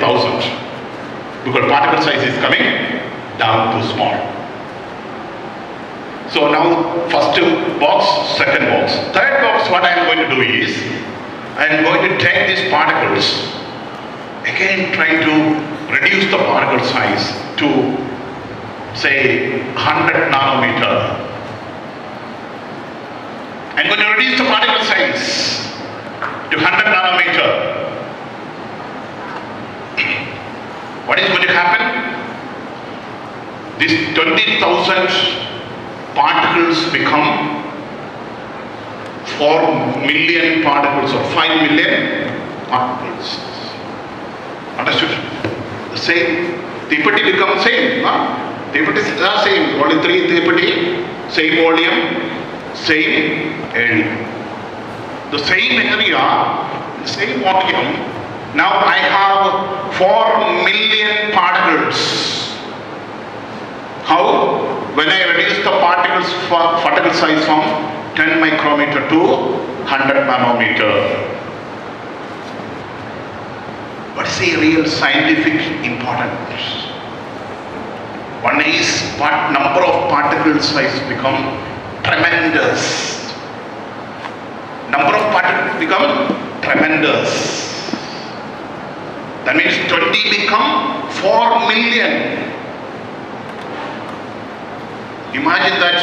20,000 because particle size is coming down to small. So now first box, second box. Third box, what I am going to do is, I am going to take these particles, again trying to reduce the particle size to say 100 nanometer. I am going to reduce the particle size to 100 nanometer. What is going to happen? These 20,000 particles become 4 million particles or 5 million particles. Understood? The same, Tipati becomes same. Tipati is the same, only 3 Tipati, same volume, same area. The same area, the same volume. Now I have 4 million particles. How? When I reduce the particle size from 10 micrometer to 100 nanometer. What is the real scientific importance? One is what number of particle size become tremendous. Number of particles become tremendous. That means 20 become 4 million. Imagine that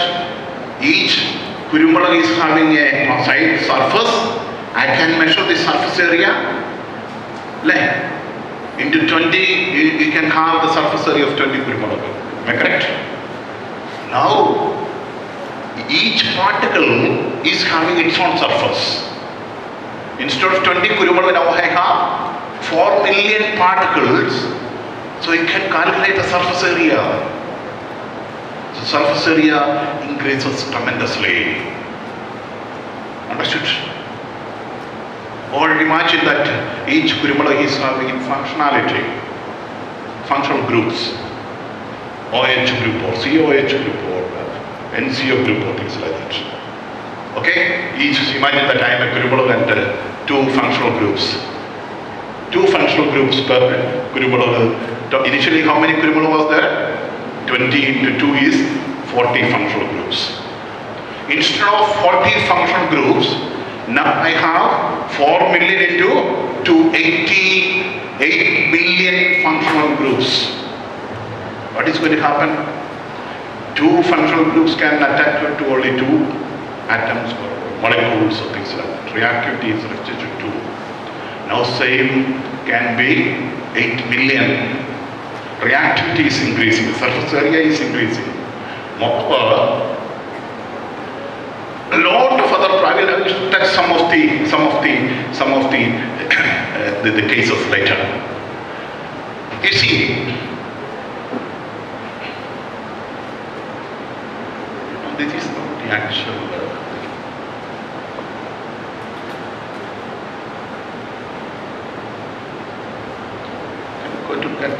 each Kuruvilla is having a side surface. I can measure the surface area. Into 20, you can have the surface area of 20 Kuruvilla. Am I correct? Now, each particle is having its own surface. Instead of 20 Kuruvilla, now I have 4 million particles. So you can calculate the surface area. The surface area increases tremendously. Understood? Or imagine that each Kuruvilla is having functionality, functional groups, OH group or COH group or NCO group or things like that. Okay? Imagine that I am a Kuruvilla and 2 functional groups. 2 functional groups per Kuruvilla. Initially, how many Kuruvilla was there? 20 into 2 is 40 functional groups. Instead of 40 functional groups, now I have 4 million into 288 billion functional groups. What is going to happen? 2 functional groups can attack to only 2 atoms or molecules or things like that. Reactivity is restricted to 2. Now same can be 8 million. Reactivity is increasing, the surface area is increasing. Moreover, a lot of other I will touch some of the cases later. You see, this is not the actual go to that.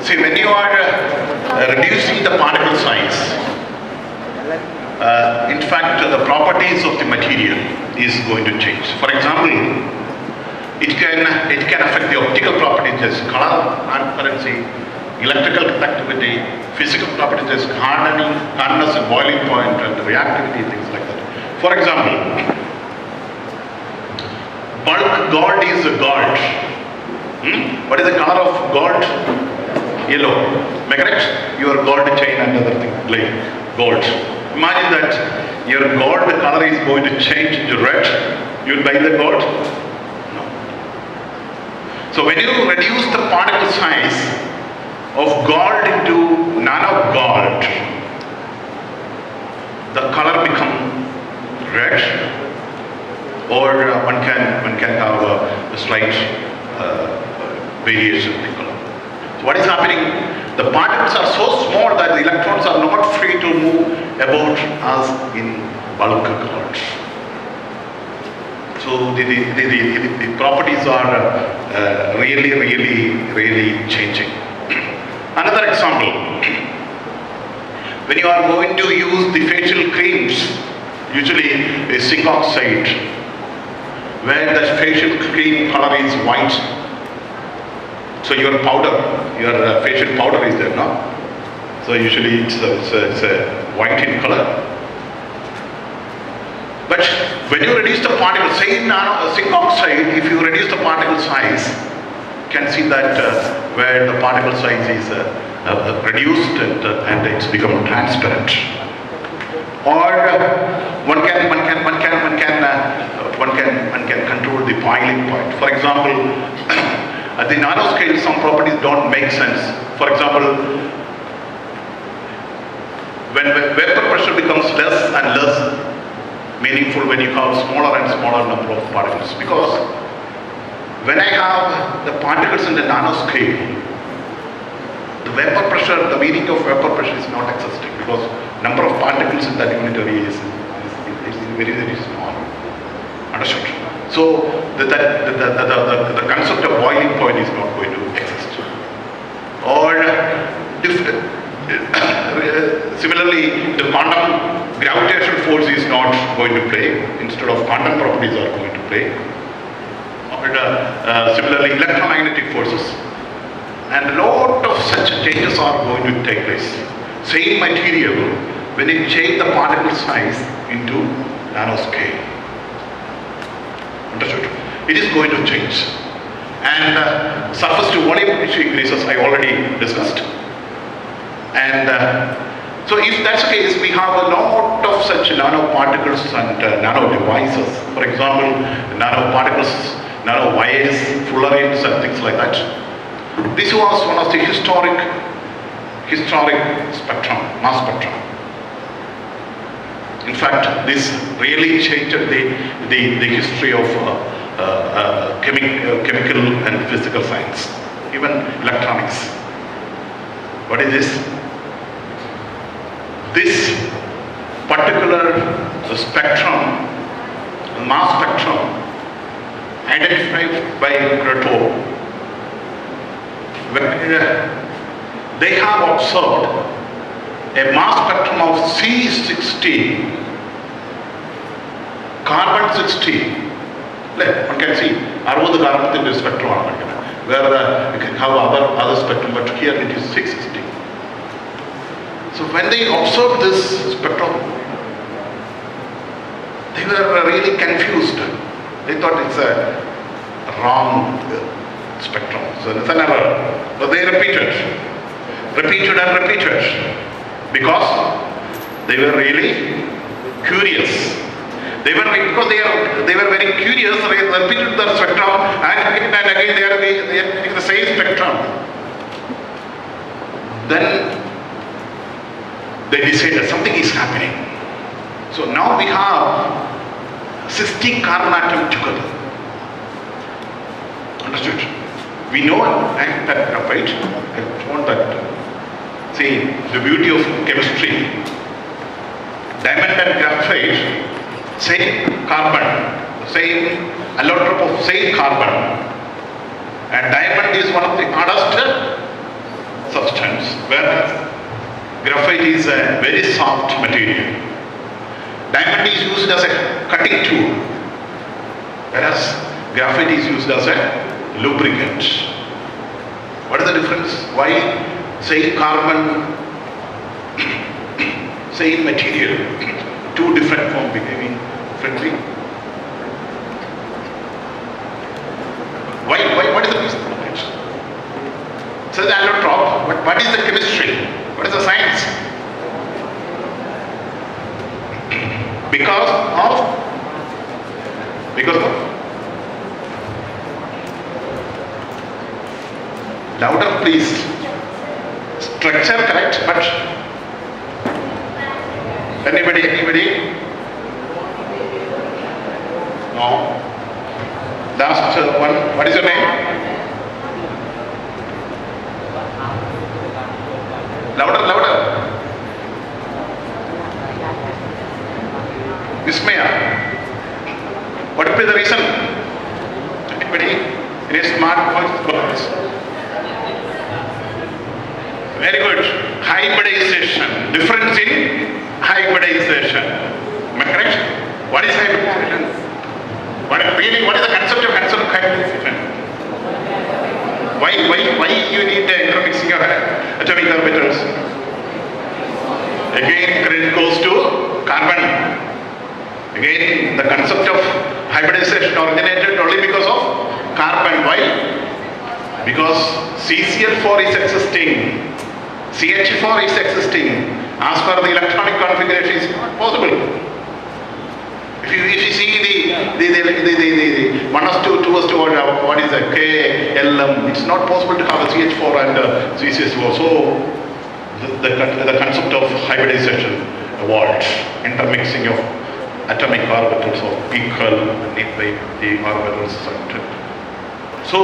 See, when you are reducing the particle size, in fact, the properties of the material is going to change. For example, it can affect the optical properties as color, transparency, electrical conductivity, physical properties as hardness and boiling point, and reactivity, things like that. For example, bulk gold is a gold. What is the color of gold? Yellow. Am I correct? Your gold chain and other thing, like gold. Imagine that your gold color is going to change into red. You will buy the gold? No. So when you reduce the particle size of gold into nano gold, the color becomes red, or one can have a slight variation in the color. So what is happening? The particles are so small that the electrons are not free to move about as in bulk gold. So the properties are really changing. Another example, when you are going to use the facial creams, usually a zinc oxide, where the facial cream color is white. So your powder, your facial powder is there, no? So usually it's white in color. But when you reduce the particle, say in zinc oxide, if you reduce the particle size, you can see that where the particle size is reduced and it's become transparent. Or one can control the boiling point. For example, at the nanoscale, some properties don't make sense. For example, when vapor pressure becomes less and less meaningful when you have smaller and smaller number of particles. Because when I have the particles in the nanoscale, the vapor pressure, the meaning of vapor pressure is not existing, because number of particles in that unit area is very small. Understood? So the concept of boiling point is not going to exist. Or similarly, the quantum gravitational force is not going to play. Instead of quantum properties are going to play. Or similarly, electromagnetic forces. And a lot of such changes are going to take place. Same material, when you change the particle size into nanoscale. Understood? It is going to change. And surface to volume which increases, I already discussed. And so if that's the case, we have a lot of such nanoparticles and nano devices. For example, nanoparticles, nano wires, fullerenes and things like that. This was one of the historic spectrum, mass spectrum. In fact, this really changed the history of chemical and physical science, even electronics. What is this? This particular spectrum, mass spectrum, identified by Creto, where they have observed a mass spectrum of C16, carbon 16. One can see, the carbon in the spectrum, where you can have other spectrum, but here it is 616. So when they observed this spectrum, they were really confused. They thought it's a wrong spectrum. So it's an error. But they repeated. repeated and repeated, because they were really curious. Because they were very curious, they repeated the spectrum and again they are getting the same spectrum. Then they decided something is happening. So now we have 60 carbon atoms together. Understood? We know that graphite, I shown that, see, the beauty of chemistry. Diamond and graphite, same carbon, same allotrope of same carbon. And diamond is one of the hardest substance, whereas graphite is a very soft material. Diamond is used as a cutting tool, whereas graphite is used as a lubricant. What is the difference? Why same carbon, same material, two different forms behaving differently? What is the reason for it? So the allotrope, what is the chemistry? What is the science? Because of louder please. Structure correct, but anybody? No. Last one. What is your name? Louder. Vismaya. What would be the reason? Anybody? Any smart voice? Very good. Hybridization. Difference in hybridization. Am I correct? What is hybridization? What is the concept of hybridization? Why you need the intermixing of atomic orbitals? Again, credit goes to carbon. Again, the concept of hybridization originated only because of carbon. Why? Because CCl4 is existing, CH4 is existing. As per the electronic configuration, is not possible. If you see the 1s2, 2s2, what is the KLM, it's not possible to have a CH4 and CCS4. So the concept of hybridization evolved, intermixing of atomic orbitals of equal the orbitals. So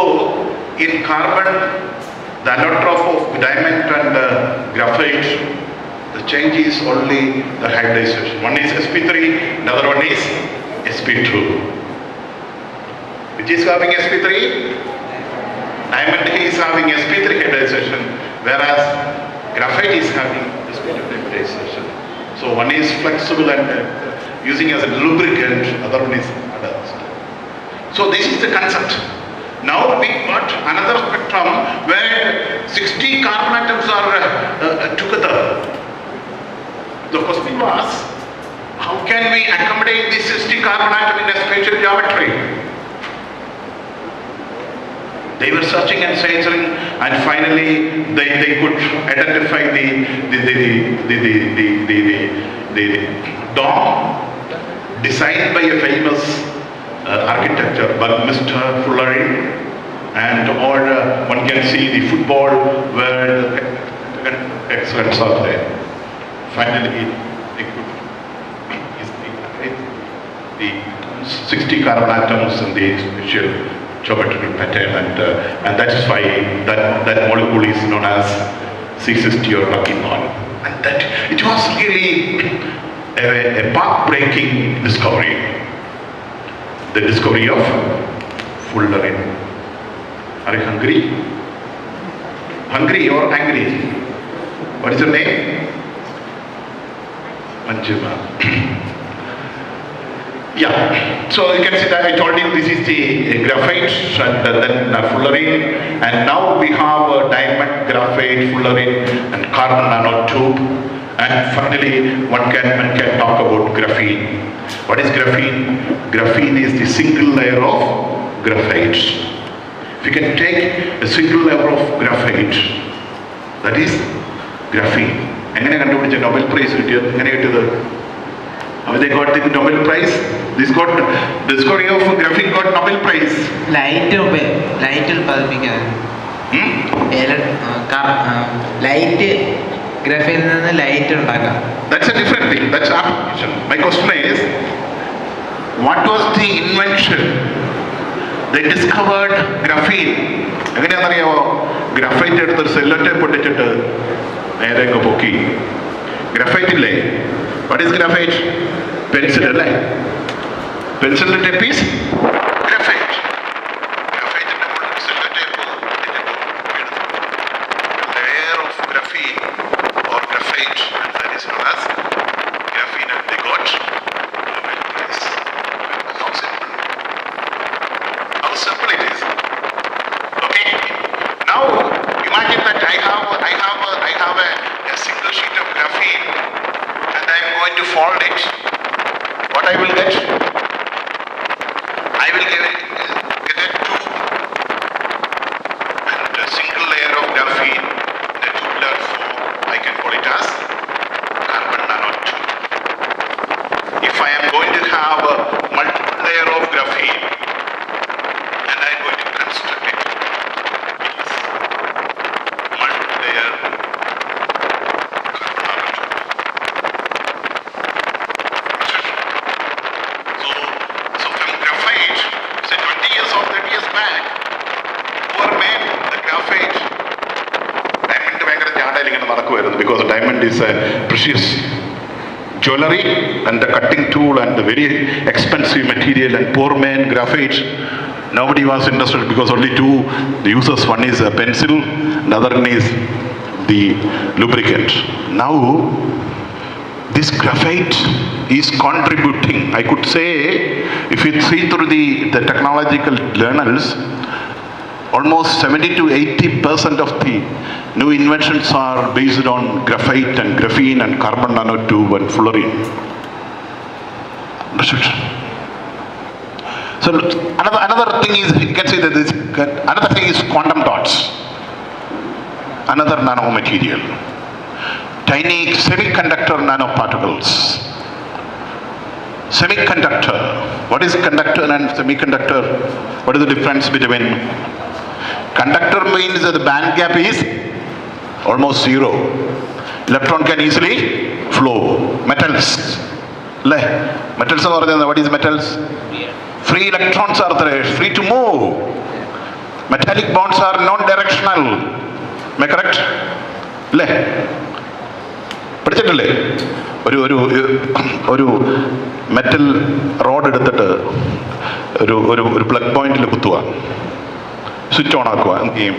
in carbon, the allotrope of diamond and graphite, the change is only the hybridization. One is sp3, another one is sp2. Which is having sp3? Diamond is having sp3 hybridization, whereas graphite is having sp2 hybridization. So one is flexible and using as a lubricant, other one is advanced. So this is the concept. Now we got another spectrum where 60 carbon atoms are together. The question was, how can we accommodate this 60 carbon atom in a spatial geometry? They were searching and searching, and finally they could identify the dome designed by a famous architecture by Mr. Fullery, and or one can see the football where the excellence are there. Finally, they could the 60 carbon atoms in the spatial geometrical pattern, and that is why that molecule is known as C60 or lucky bond. And that it was really a path-breaking discovery. The discovery of Fullery. Are you hungry? Hungry or angry? What is your name? Manjima. Yeah, so you can see that I told you this is the graphite and then fullerene, and now we have diamond, graphite, fullerene and carbon nanotube, and finally one can talk about graphene. What is graphene? Graphene is the single layer of graphite. If you can take a single layer of graphite, that is graphene. എങ്ങനെ കണ്ടുപിടിച്ച Nobel price കിട്ടിയത്? എങ്ങനെ കിട്ടിയത്? They got the Nobel Prize. This discovery of graphene got Nobel Prize. Light ഉൽപ്പാദിപ്പിക്കാൻ light ഗ്രഫീനിൽ നിന്ന് light ഉണ്ടാക്കാം. That's a different thing. That's application. My question is, what was the invention? They discovered graphene. എങ്ങനെയാണെന്നറിയാമോ? Graphite എടുത്തൊരു sellotape പൊട്ടിച്ചിട്ട് നേരെ പൊക്കി. Graphite ഇല്ലേ? What is graphite? Pencil അല്ലേ? പെൻസിലിന്റെ ടിപ്പ് ഈസ് ഗ്രാഫൈറ്റ്. ഗ്രാഫൈറ്റിന്റെ sellotape layer of graphene or graphite, and that is known as graphene, and they got Nobel Prize. How simple it is. Okay. Now imagine that I have a single sheet of graphene, and I am going to fold it. What I will get? I will get a tube and a single layer of graphene in a tubular form. I can call it as carbon nanotube. If I am going to have a multiple layer of graphene, and I am going to construct it, multiple layer carbon nanotube. So from graphite, say 20 years or 30 years back, poor man, the graphite, diamond ഭയങ്കര ജാടയിൽ ഇങ്ങനെ നടക്കുമായിരുന്നു, because diamond is a precious jewelry and the cutting tool and the very expensive material, and poor man graphite, nobody was interested because only two uses. One is a pencil, the other one is the lubricant. Now this graphite is contributing. I could say, if you see through the technological journals, almost 70 to 80% of the new inventions are based on graphite and graphene and carbon nanotube and fullerene. Understood? So another thing is, you can say that another thing is quantum dots. Another nanomaterial. Tiny semiconductor nanoparticles. Semiconductor. What is conductor and semiconductor? What is the difference between? Conductor means that the band gap is almost zero. Electron can easily flow. Metals. Metals are there. What is metals? Free electrons are there, free to move. Metallic bonds are non-directional. Am I correct? പഠിച്ചിട്ടില്ലേ? ഒരു metal road എടുത്തിട്ട് ഒരു plug പോയിന്റിൽ കുത്തുക, switch on ആക്കുക, എന്ത് ചെയ്യും?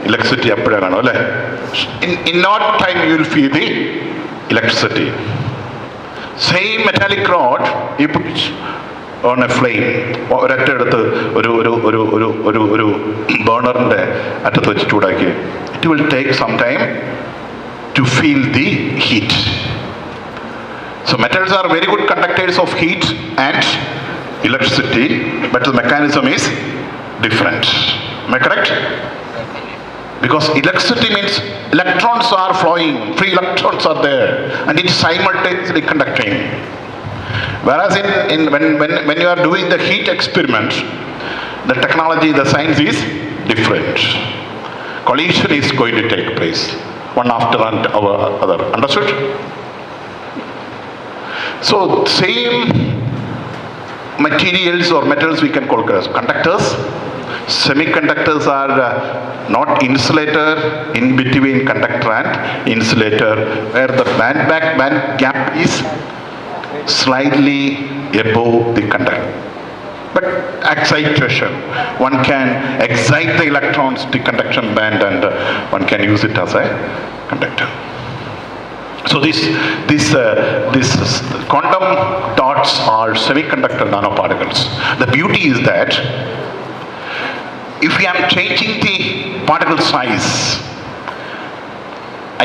Electricity അപ്പോഴേ കാണും അല്ലേ? In not time you will feel the electricity. Same metallic rod ഈ ഓൺ എ ഫ്ലെയിം, ഒരറ്റ എടുത്ത് ഒരു ബേണറിന്റെ അറ്റത്ത് വെച്ച് ചൂടാക്കി, it will take some time to feel the heat. So metals are very good conductors of heat and electricity, but the mechanism is different. Am I correct? Because electricity means electrons are flowing, free electrons are there, and it is simultaneously conducting. Whereas when you are doing the heat experiment, the technology, the science is different. Collision is going to take place, one after other. Understood? So same materials or metals we can call as conductors. Semiconductors are not insulator, in between conductor and insulator, where the band gap is slightly above the conductor. But excitation, one can excite the electrons, the conduction band, and one can use it as a conductor. So this quantum dots are semiconductor nanoparticles. The beauty is that if I am changing the particle size,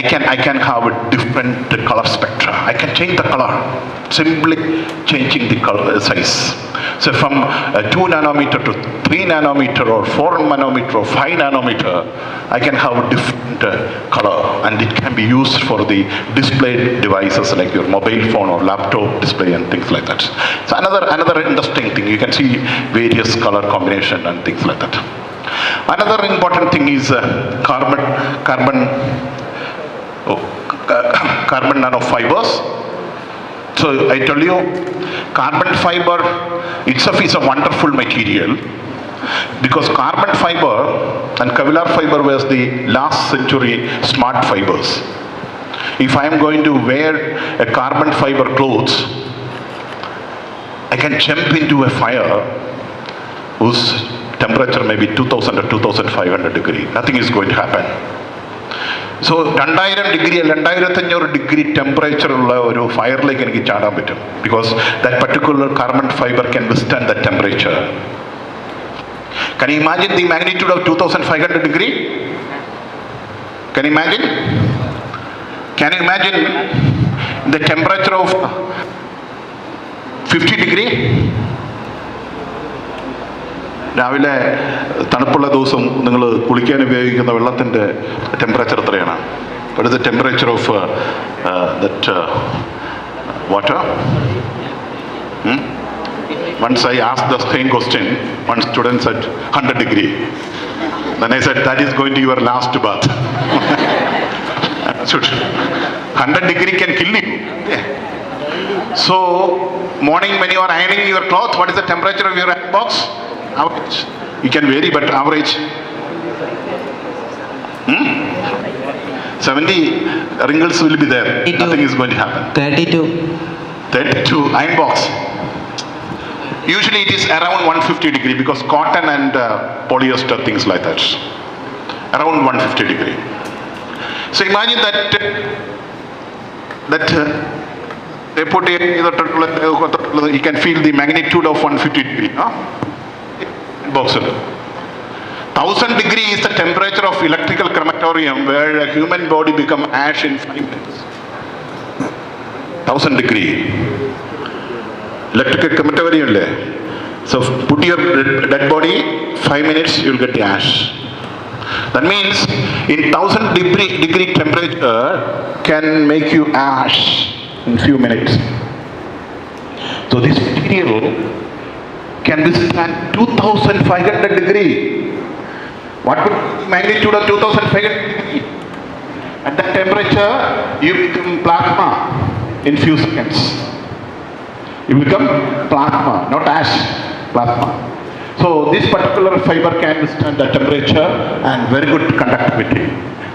I can have a different color spectra. I can change the color, simply changing the color size. So from 2 nanometer to 3 nanometer or 4 nanometer or 5 nanometer, I can have a different color, and it can be used for the display devices like your mobile phone or laptop display and things like that. So another interesting thing, you can see various color combination and things like that. Another important thing is carbon nanofibers. So I tell you, carbon fiber itself is a wonderful material, because carbon fiber and Kuruvilla fiber was the last century smart fibers. If I am going to wear a carbon fiber clothes, I can jump into a fire whose temperature may be 2000 or 2500 degree. Nothing is going to happen. So 2000 degree, 2500 degree temperature ulla fire like enakku chaadam pattum, because that particular carbon fiber can withstand that temperature. Can you imagine the magnitude of 2500 degree? Can you imagine? Can you imagine the temperature of 50 degree? രാവിലെ തണുപ്പുള്ള ദിവസം നിങ്ങൾ കുളിക്കാൻ ഉപയോഗിക്കുന്ന വെള്ളത്തിൻ്റെ temperature എത്രയാണ്? What is the temperature of that water? Once I asked the same question, one student said 100 degree. Then I said, that is going to your last bath. 100 degree can kill you. So, morning when you are ironing your cloth, what is the temperature of your iron box? Average. You can vary, but average. 70 wrinkles will be there. 32. Nothing is going to happen. 32 iron box. Usually it is around 150 degree, because cotton and polyester, things like that. Around 150 degree. So imagine that they put you can feel the magnitude of 150 degree. Box. 1000 degree is the temperature of electrical crematorium, where a human body become ash in 5 minutes. 1000 degree. Electrical crematorium. So put your dead body, 5 minutes you will get the ash. That means in 1000 degree temperature can make you ash in few minutes. So this material can withstand 2500 degree. What would be the magnitude of 2500 degree? At that temperature, you become plasma in few seconds. You become plasma, not ash, plasma. So this particular fiber can withstand the temperature and very good conductivity.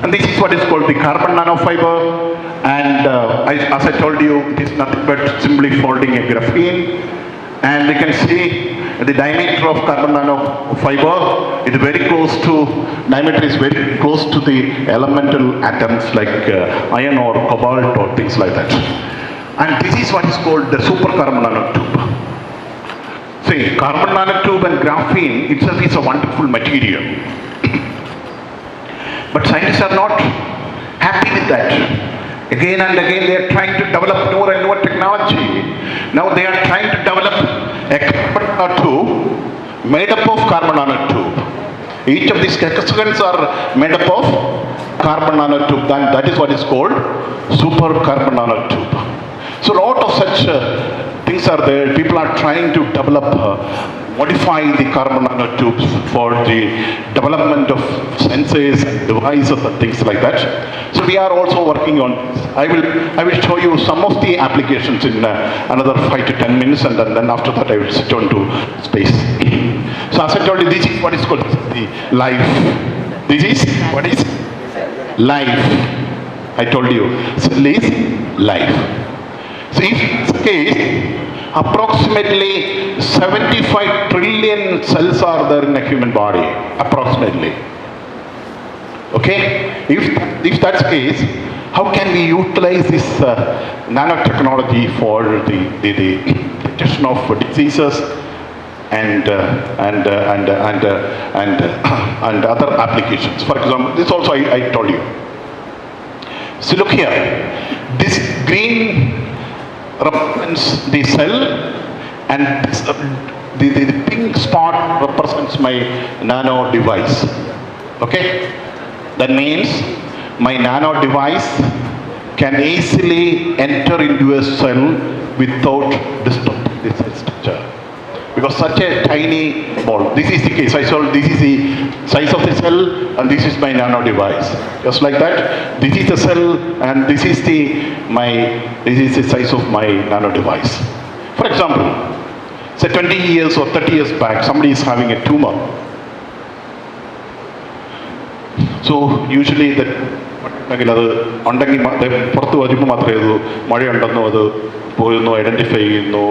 And this is what is called the carbon nanofiber. And as I told you, it is nothing but simply folding a graphene. And you can see the diameter of carbon nanofiber is very close to, diameter is very close to the elemental atoms like iron or cobalt or things like that. And this is what is called the super carbon nanotube. See, carbon nanotube and graphene itself is a wonderful material. But scientists are not happy with that. Again and again they are trying to develop newer and newer technology. Now they are trying to develop a carbon nanotube made up of carbon nanotube. Each of these hexagons are made up of carbon nanotube. Then that is what is called super carbon nanotube. So a lot of such things are there. People are trying to develop, modify the carbon nanotubes for the development of sensors, devices and things like that. So we are also working on this. I will show you some of the applications in another 5 to 10 minutes, and then after that I will switch on to space. So as I told you, this is what is called the life. This is what is life. I told you, cell is life. So if it's the case, approximately 75 trillion cells are there in a human body, approximately. Okay? If that's the case, how can we utilize this nanotechnology for the detection of diseases and other applications? For example, this also I told you. So look here, this green represents the cell, and this, the pink spot represents my nano device. Okay, that means my nano device can easily enter into a cell without disturbing the cell structure. Because such a tiny ball, this is the case, this is the size of the cell and this is my nano device. Just like that, this is the cell and this is the size of my nano device. For example, say 20 years or 30 years back, somebody is having a tumor. So usually അത് ഉണ്ടെങ്കിൽ പുറത്ത് വരുമ്പോൾ മാത്രമേ അത് മഴയുണ്ടെന്നോ അത് പോയെന്നോ identify ചെയ്യുന്നു,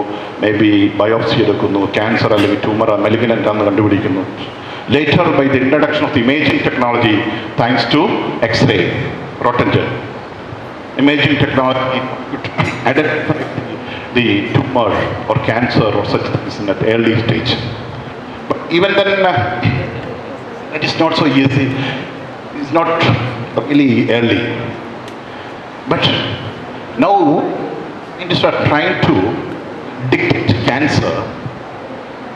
may be biopsy എടുക്കുന്നു, cancer അല്ലെങ്കിൽ ട്യൂമർ മെലിഗ്നൻ്റ് ആണെന്ന് കണ്ടുപിടിക്കുന്നു. Later, by the introduction of the imaging technology, thanks to X-ray, Röntgen, imaging technology could identify the tumor or cancer or such things in that early stage. But even then, it is not so easy. It's not really early. But now, scientists are trying to detect cancer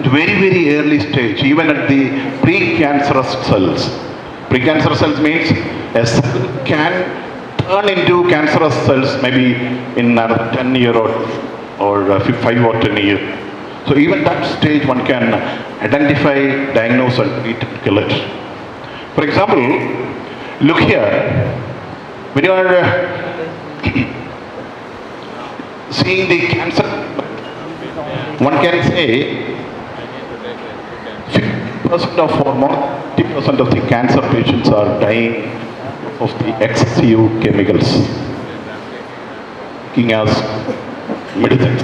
at very, very early stage, even at the precancerous cells. Precancerous cells means a cell can turn into cancerous cells maybe in another 10 years or 5 or 10 years. So even that stage one can identify, diagnose and treat and kill it. For example, look here, when you are seeing the cancer, one can say 50% of or more 50% of the cancer patients are dying of the excessive chemicals taking as medicines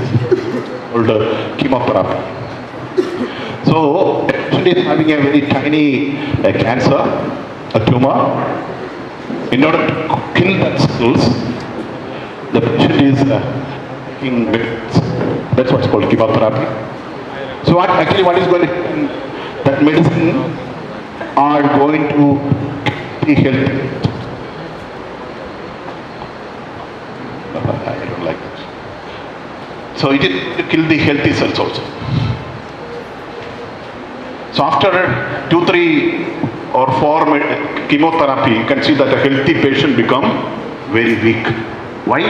called chemotherapy. So, a patient is having a very tiny cancer, a tumor. In order to kill that cells, the patient is taking medicines. That's what's called chemotherapy. So, what is going to happen? That medicine are going to be healthy. I don't like that. So it is to kill the healthy cells also. So after 2, 3 or 4 chemotherapy, you can see that a healthy patient become very weak. Why?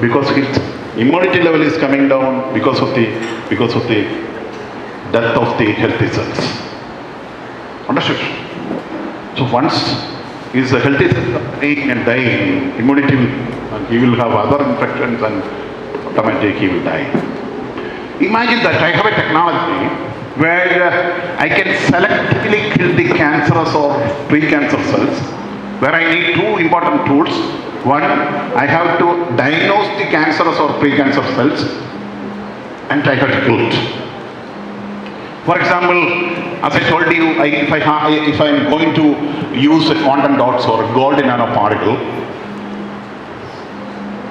Because its immunity level is coming down because of the death of the healthy cells. Understood? So once is a healthy cell dying and dying, immunity he will have other infections and automatically he will die. Imagine that I have a technology where I can selectively kill the cancerous or precancerous cells, where I need 2 important tools. One, I have to diagnose the cancerous or precancerous cells and I have to kill it. For example, as I told you, if I am going to use a quantum dots or a gold nanoparticle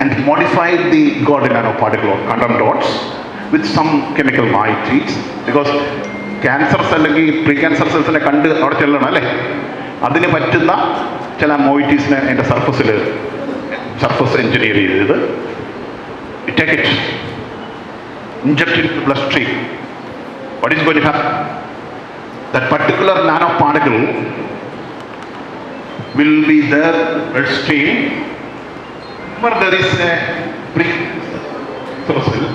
and modify the gold nanoparticle or quantum dots with some chemical moieties, because cancer cell അല്ലെങ്കിൽ പ്രീകാൻസർ സെൽസിനെ കണ്ട് അവിടെ ചെല്ലണം അല്ലേ, അതിന് പറ്റുന്ന ചില മോയിറ്റീസിനെ എൻ്റെ സർഫസ് എഞ്ചിനീയർ ചെയ്ത് take it inject into blood stream. What is going to happen? That particular nanoparticle will be there bloodstream where there is a precancerous cell.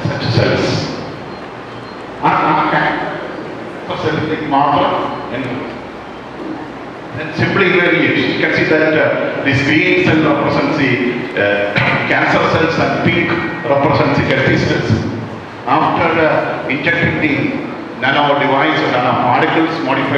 Such cells are cell like marker and simply evaluate. You can see that this green cell represents the cancer cells and pink represents the healthy cells. After injecting the nano device or nano particles modified